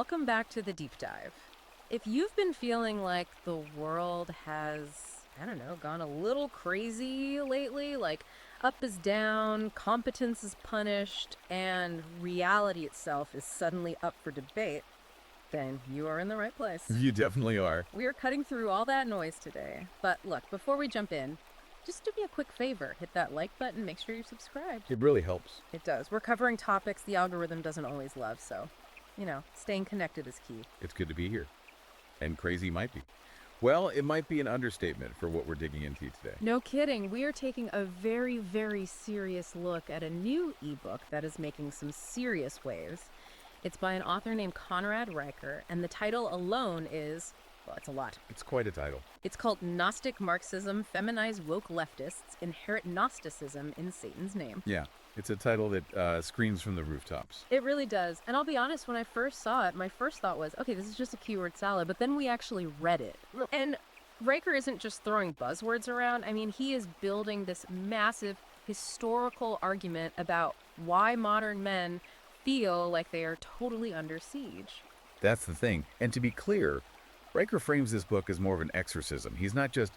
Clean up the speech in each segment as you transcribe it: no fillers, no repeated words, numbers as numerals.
welcome back to the deep dive. If you've been feeling like the world has, I don't know, gone a little crazy lately, like up is down, competence is punished, and reality itself is suddenly up for debate, then you are in the right place. You definitely are. We are cutting through all that noise today. But look, before we jump in, just do me a quick favor. Hit that like button, make sure you're subscribed. It really helps. It does. We're covering topics the algorithm doesn't always love, so, staying connected is key. It's good to be here. And crazy might be. Well, it might be an understatement for what we're digging into today. No kidding. We are taking a very, very serious look at a new ebook that is making some serious waves. It's by an author named Conrad Riker, and the title alone is, well, it's a lot. It's quite a title. It's called Gnostic Marxism, Feminized Woke Leftists Inherit Gnosticism in Satan's Name. Yeah, it's a title that screams from the rooftops. It really does. And I'll be honest, when I first saw it, my first thought was, okay, this is just a keyword salad, but then we actually read it. And Riker isn't just throwing buzzwords around. I mean, he is building this massive historical argument about why modern men feel like they are totally under siege. That's the thing. And to be clear, Riker frames this book as more of an exorcism. He's not just,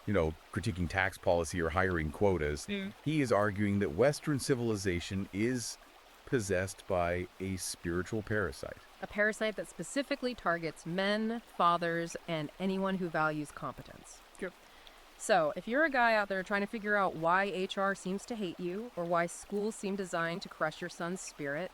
critiquing tax policy or hiring quotas. He is arguing that Western civilization is possessed by a spiritual parasite. A parasite that specifically targets men, fathers, and anyone who values competence. Yep. So, if you're a guy out there trying to figure out why HR seems to hate you, or why schools seem designed to crush your son's spirit,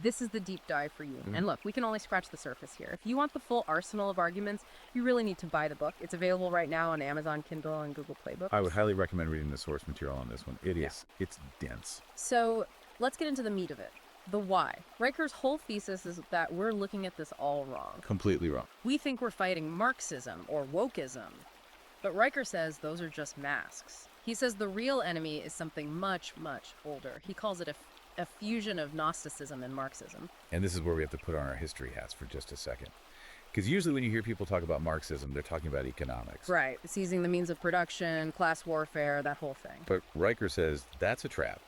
this is the deep dive for you. And look, we can only scratch the surface here. If you want the full arsenal of arguments, you really need to buy the book. It's available right now on Amazon Kindle and Google Play Books. I would highly recommend reading the source material on this one. It is. It's dense. So, let's get into the meat of it. The why. Riker's whole thesis is that we're looking at this all wrong. Completely wrong. We think we're fighting Marxism or wokeism. But Riker says those are just masks. He says the real enemy is something much, much older. He calls it a fusion of Gnosticism and Marxism. And this is where we have to put on our history hats for just a second. Because usually when you hear people talk about Marxism, they're talking about economics. Right. Seizing the means of production, class warfare, that whole thing. But Riker says that's a trap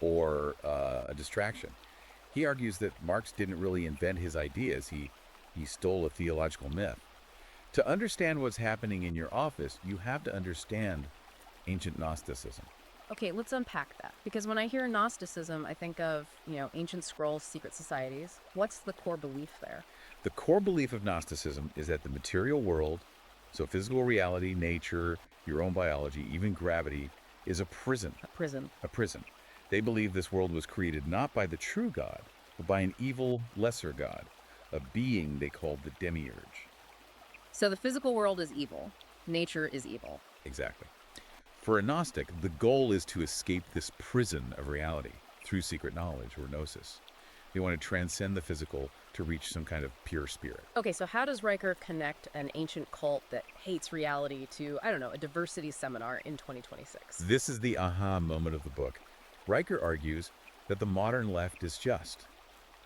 or a distraction. He argues that Marx didn't really invent his ideas. He stole a theological myth. To understand what's happening in your office, you have to understand ancient Gnosticism. Okay, let's unpack that. Because when I hear Gnosticism, I think of, ancient scrolls, secret societies. What's the core belief there? The core belief of Gnosticism is that the material world, so physical reality, nature, your own biology, even gravity, is a prison. A prison. A prison. They believe this world was created not by the true God, but by an evil, lesser God, a being they called the demiurge. So the physical world is evil. Nature is evil. Exactly. For a Gnostic, the goal is to escape this prison of reality through secret knowledge or gnosis. They want to transcend the physical to reach some kind of pure spirit. Okay, so how does Riker connect an ancient cult that hates reality to, a diversity seminar in 2026? This is the aha moment of the book. Riker argues that the modern left is just.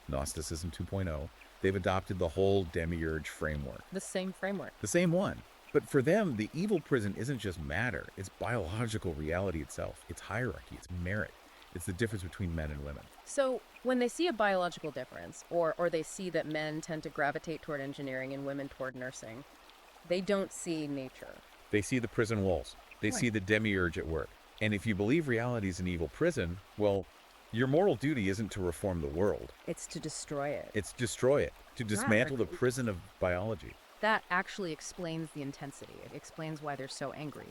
Gnosticism 2.0, they've adopted the whole demiurge framework. The same framework. The same one. But for them, the evil prison isn't just matter. It's biological reality itself. It's hierarchy. It's merit. It's the difference between men and women. So when they see a biological difference, or they see that men tend to gravitate toward engineering and women toward nursing, they don't see nature. They see the prison walls. They see the demiurge at work. And if you believe reality is an evil prison, well, your moral duty isn't to reform the world. It's to destroy it. It's destroy it, to dismantle the prison of biology. That actually explains the intensity. It explains why they're so angry.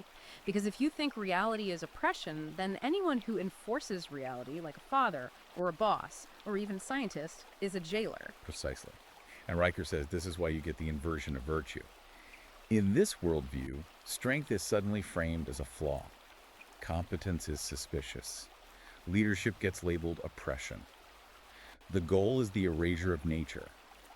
Because if you think reality is oppression, then anyone who enforces reality, like a father or a boss or even scientist, is a jailer. Precisely. And Riker says this is why you get the inversion of virtue. In this worldview, strength is suddenly framed as a flaw. Competence is suspicious. Leadership gets labeled oppression. The goal is the erasure of nature.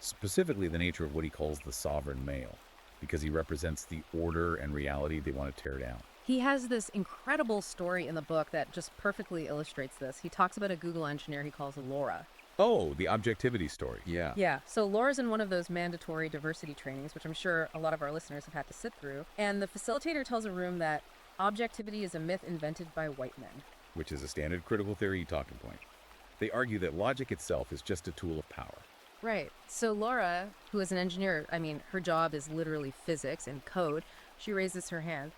Specifically the nature of what he calls the sovereign male, because he represents the order and reality they want to tear down. He has this incredible story in the book that just perfectly illustrates this. He talks about a Google engineer he calls Laura. Oh, the objectivity story. Yeah. Yeah. So Laura's in one of those mandatory diversity trainings, which I'm sure a lot of our listeners have had to sit through. And the facilitator tells a room that objectivity is a myth invented by white men. Which is a standard critical theory talking point. They argue that logic itself is just a tool of power. Right. So Laura, who is an engineer, I mean, her job is literally physics and code, she raises her hand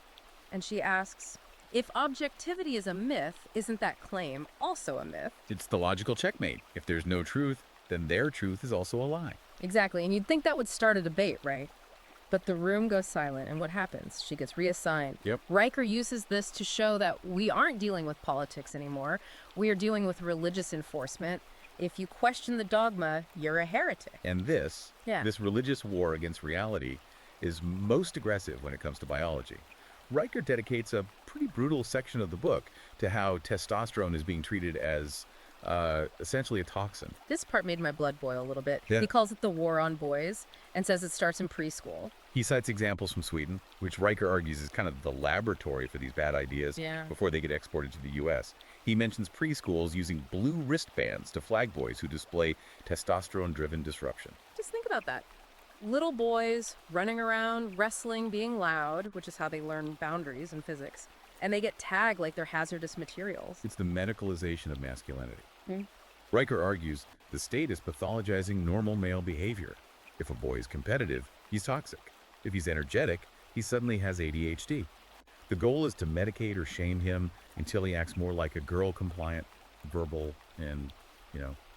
and she asks, if objectivity is a myth, isn't that claim also a myth? It's the logical checkmate. If there's no truth, then their truth is also a lie. Exactly, and you'd think that would start a debate, right? But the room goes silent, and what happens? She gets reassigned. Yep. Riker uses this to show that we aren't dealing with politics anymore. We are dealing with religious enforcement. If you question the dogma, you're a heretic. And this religious war against reality is most aggressive when it comes to biology. Riker dedicates a pretty brutal section of the book to how testosterone is being treated as essentially a toxin. This part made my blood boil a little bit. Yeah. He calls it the war on boys and says it starts in preschool. He cites examples from Sweden, which Riker argues is kind of the laboratory for these bad ideas before they get exported to the U.S. He mentions preschools using blue wristbands to flag boys who display testosterone-driven disruption. Just think about that. Little boys running around, wrestling, being loud, which is how they learn boundaries in physics, and they get tagged like they're hazardous materials. It's the medicalization of masculinity. Riker argues the state is pathologizing normal male behavior. If a boy is competitive, he's toxic. If he's energetic, he suddenly has ADHD. The goal is to medicate or shame him until he acts more like a girl-compliant, verbal, and,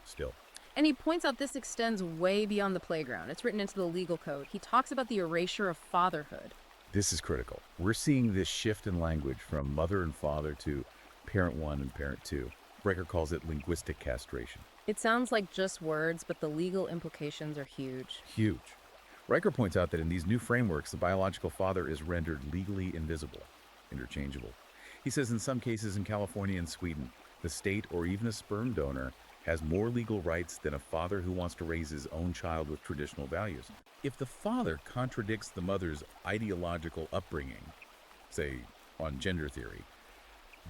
still. And he points out this extends way beyond the playground. It's written into the legal code. He talks about the erasure of fatherhood. This is critical. We're seeing this shift in language from mother and father to parent one and parent two. Riker calls it linguistic castration. It sounds like just words, but the legal implications are huge. Huge. Riker points out that in these new frameworks, the biological father is rendered legally invisible, interchangeable. He says in some cases in California and Sweden, the state or even a sperm donor has more legal rights than a father who wants to raise his own child with traditional values. If the father contradicts the mother's ideological upbringing, say on gender theory,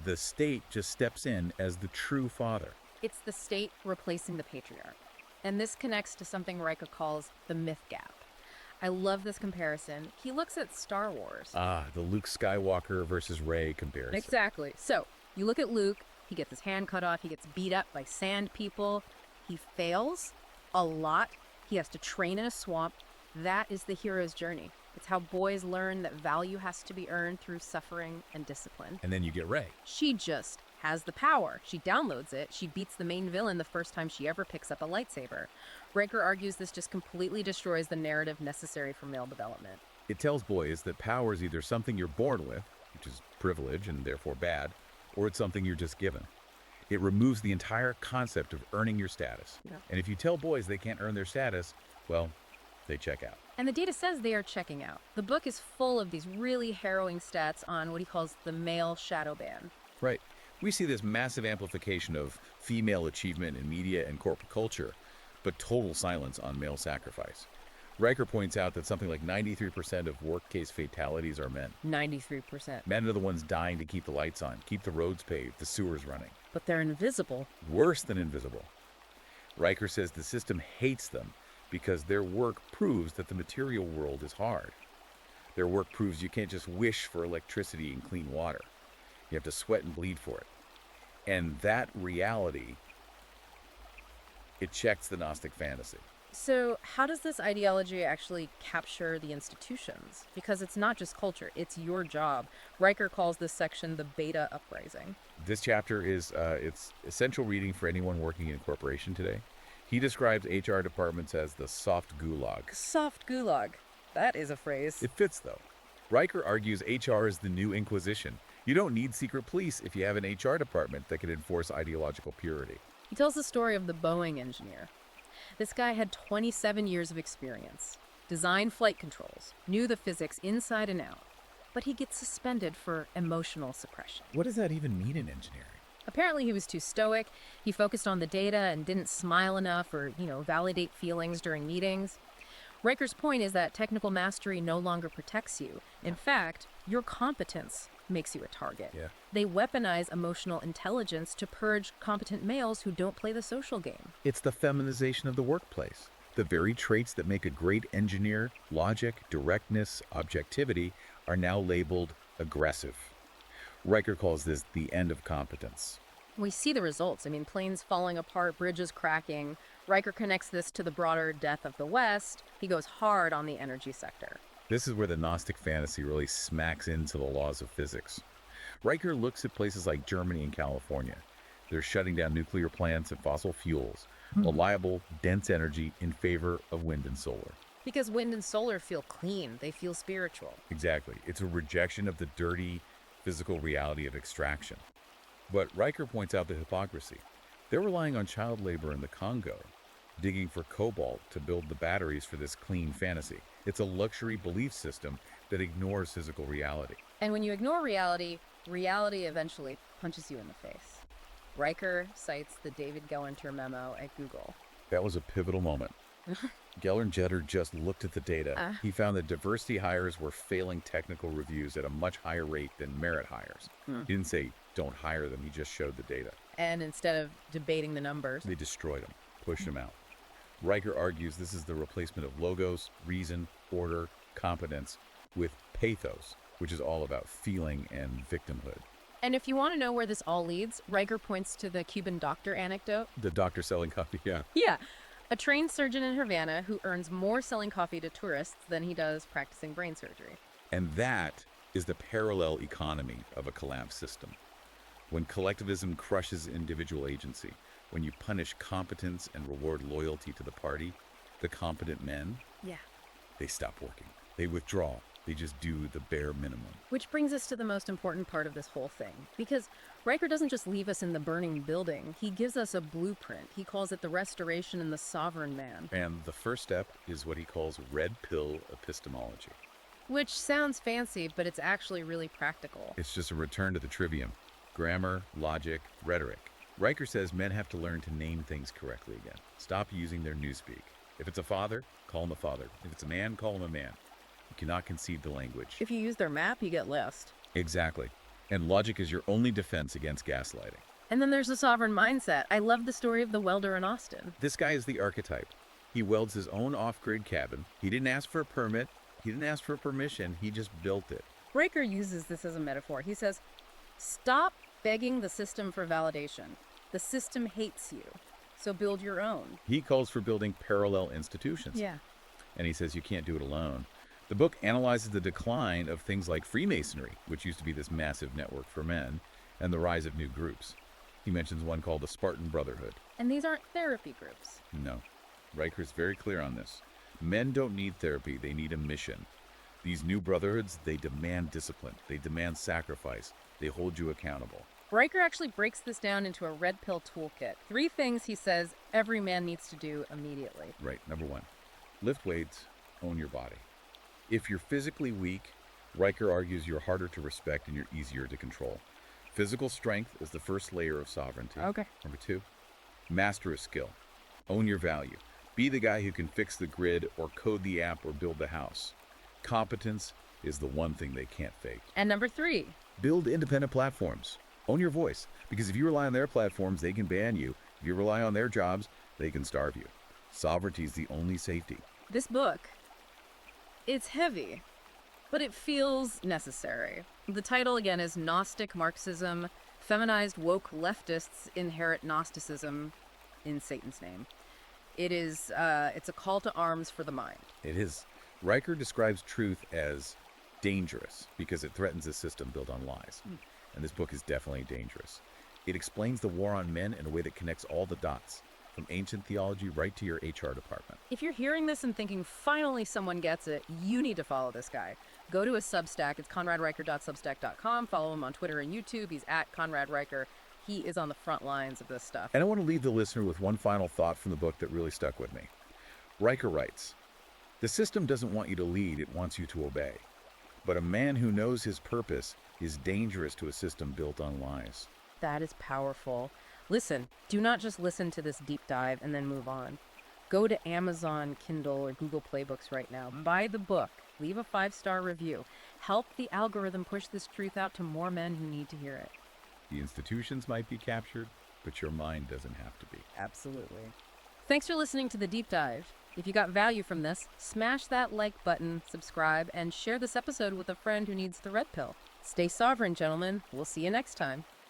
the state just steps in as the true father. It's the state replacing the patriarch. And this connects to something Riker calls the myth gap. I love this comparison. He looks at Star Wars. The Luke Skywalker versus Rey comparison. Exactly. So, you look at Luke, he gets his hand cut off, he gets beat up by sand people, he fails a lot, he has to train in a swamp. That is the hero's journey. It's how boys learn that value has to be earned through suffering and discipline. And then you get Rey. She just has the power. She downloads it. She beats the main villain the first time she ever picks up a lightsaber. Riker argues this just completely destroys the narrative necessary for male development. It tells boys that power is either something you're born with, which is privilege and therefore bad, or it's something you're just given. It removes the entire concept of earning your status. Yeah. And if you tell boys they can't earn their status, well, they check out. And the data says they are checking out. The book is full of these really harrowing stats on what he calls the male shadow ban. Right. We see this massive amplification of female achievement in media and corporate culture, but total silence on male sacrifice. Riker points out that something like 93% of workplace fatalities are men. 93%. Men are the ones dying to keep the lights on, keep the roads paved, the sewers running. But they're invisible. Worse than invisible. Riker says the system hates them because their work proves that the material world is hard. Their work proves you can't just wish for electricity and clean water. You have to sweat and bleed for it. And that reality, it checks the Gnostic fantasy. So how does this ideology actually capture the institutions? Because it's not just culture, it's your job. Riker calls this section the beta uprising. This chapter is it's essential reading for anyone working in a corporation today. He describes HR departments as the soft gulag. Soft gulag. That is a phrase. It fits, though. Riker argues HR is the new Inquisition. You don't need secret police if you have an HR department that can enforce ideological purity. He tells the story of the Boeing engineer. This guy had 27 years of experience, designed flight controls, knew the physics inside and out, but he gets suspended for emotional suppression. What does that even mean in engineering? Apparently he was too stoic, he focused on the data and didn't smile enough or, validate feelings during meetings. Riker's point is that technical mastery no longer protects you. In fact, your competence makes you a target. Yeah. They weaponize emotional intelligence to purge competent males who don't play the social game. It's the feminization of the workplace. The very traits that make a great engineer, logic, directness, objectivity, are now labeled aggressive. Riker calls this the end of competence. We see the results. I mean, planes falling apart, bridges cracking. Riker connects this to the broader death of the West. He goes hard on the energy sector. This is where the Gnostic fantasy really smacks into the laws of physics. Riker looks at places like Germany and California. They're shutting down nuclear plants and fossil fuels, reliable, dense energy in favor of wind and solar. Because wind and solar feel clean, they feel spiritual. Exactly. It's a rejection of the dirty, physical reality of extraction. But Riker points out the hypocrisy. They're relying on child labor in the Congo, digging for cobalt to build the batteries for this clean fantasy. It's a luxury belief system that ignores physical reality. And when you ignore reality, reality eventually punches you in the face. Riker cites the David Gellinter memo at Google. That was a pivotal moment. Gellinter just looked at the data. He found that diversity hires were failing technical reviews at a much higher rate than merit hires. He didn't say don't hire them, he just showed the data. And instead of debating the numbers, They destroyed them, pushed them out. Riker argues this is the replacement of logos, reason, order, competence with pathos, which is all about feeling and victimhood. And if you want to know where this all leads, Riker points to the Cuban doctor anecdote. The doctor selling coffee, yeah. Yeah, a trained surgeon in Havana who earns more selling coffee to tourists than he does practicing brain surgery. And that is the parallel economy of a collapsed system. When collectivism crushes individual agency, when you punish competence and reward loyalty to the party, the competent men, Yeah. they stop working. They withdraw. They just do the bare minimum. Which brings us to the most important part of this whole thing. Because Riker doesn't just leave us in the burning building, he gives us a blueprint. He calls it the restoration and the sovereign man. And the first step is what he calls red pill epistemology. Which sounds fancy, but it's actually really practical. It's just a return to the trivium. Grammar, logic, rhetoric. Riker says men have to learn to name things correctly again. Stop using their newspeak. If it's a father, call him a father. If it's a man, call him a man. You cannot concede the language. If you use their map, you get lost. Exactly. And logic is your only defense against gaslighting. And then there's the sovereign mindset. I love the story of the welder in Austin. This guy is the archetype. He welds his own off-grid cabin. He didn't ask for a permit. He didn't ask for permission. He just built it. Riker uses this as a metaphor. He says, stop begging the system for validation. The system hates you, so build your own. He calls for building parallel institutions. Yeah. And he says you can't do it alone. The book analyzes the decline of things like Freemasonry, which used to be this massive network for men, and the rise of new groups. He mentions one called the Spartan Brotherhood. And these aren't therapy groups. No. Riker's very clear on this. Men don't need therapy, they need a mission. These new brotherhoods, they demand discipline, they demand sacrifice, they hold you accountable. Riker actually breaks this down into a red pill toolkit. 3 things he says every man needs to do immediately. Right, number 1, lift weights, own your body. If you're physically weak, Riker argues you're harder to respect and you're easier to control. Physical strength is the first layer of sovereignty. Okay. Number 2, master a skill. Own your value. Be the guy who can fix the grid or code the app or build the house. Competence is the one thing they can't fake. And number 3, Build independent platforms. Own your voice, because if you rely on their platforms, they can ban you. If you rely on their jobs, they can starve you. Sovereignty is the only safety. this book, it's heavy, but it feels necessary. The title, again, is Gnostic Marxism, Feminized Woke Leftists Inherit Gnosticism in Satan's Name. It's a call to arms for the mind. It is. Riker describes truth as dangerous because it threatens a system built on lies. And this book is definitely dangerous. It explains the war on men in a way that connects all the dots, from ancient theology right to your HR department. If you're hearing this and thinking, finally someone gets it, you need to follow this guy. Go to his Substack. It's conradriker.substack.com. Follow him on Twitter and YouTube. He's at Conrad Riker. He is on the front lines of this stuff. And I want to leave the listener with one final thought from the book that really stuck with me. Riker writes, "The system doesn't want you to lead, it wants you to obey. But a man who knows his purpose is dangerous to a system built on lies." That is powerful. Listen, do not just listen to this deep dive and then move on. Go to Amazon, Kindle, or Google Playbooks right now. Buy the book. Leave a 5-star review. Help the algorithm push this truth out to more men who need to hear it. The institutions might be captured, but your mind doesn't have to be. Absolutely. Thanks for listening to The Deep Dive. If you got value from this, smash that like button, subscribe, and share this episode with a friend who needs the red pill. Stay sovereign, gentlemen. We'll see you next time.